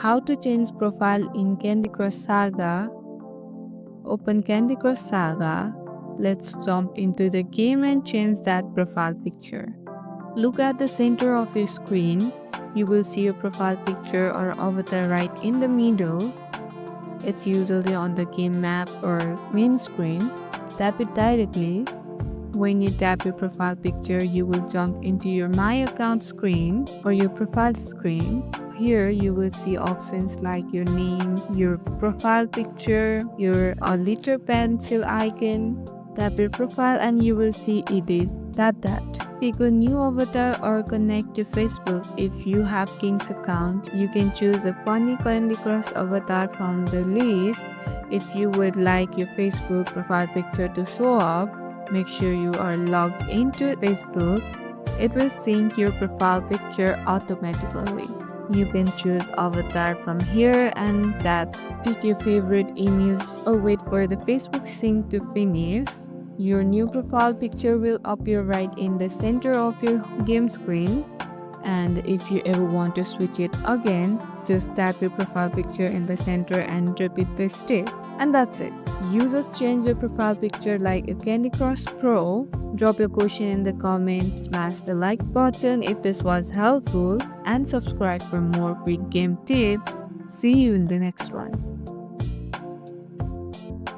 How to change profile in Candy Crush Saga. Open Candy Crush Saga. Let's jump into the game and change that profile picture. Look at the center of your screen. You will see your profile picture or avatar right in the middle. It's usually on the game map or main screen. Tap it directly. When you tap your profile picture, you will jump into your My Account screen or your profile screen. Here, you will see options like your name, your profile picture, your little pencil icon. Tap your profile and you will see edit. Tap that. Pick a new avatar or connect to Facebook. If you have King's account, you can choose a funny Candy Crush avatar from the list. If you would like your Facebook profile picture to show up, make sure you are logged into Facebook. It will sync your profile picture automatically. You can choose avatar from here and tap pick your favorite image or wait for the Facebook sync to finish. Your new profile picture will appear right in the center of your game screen. And if you ever want to switch it again, just tap your profile picture in the center and repeat the step. And that's it. Users change their profile picture like a Candy Crush Pro. Drop your question in the comments, smash the like button if this was helpful, and subscribe for more quick game tips. See you in the next one.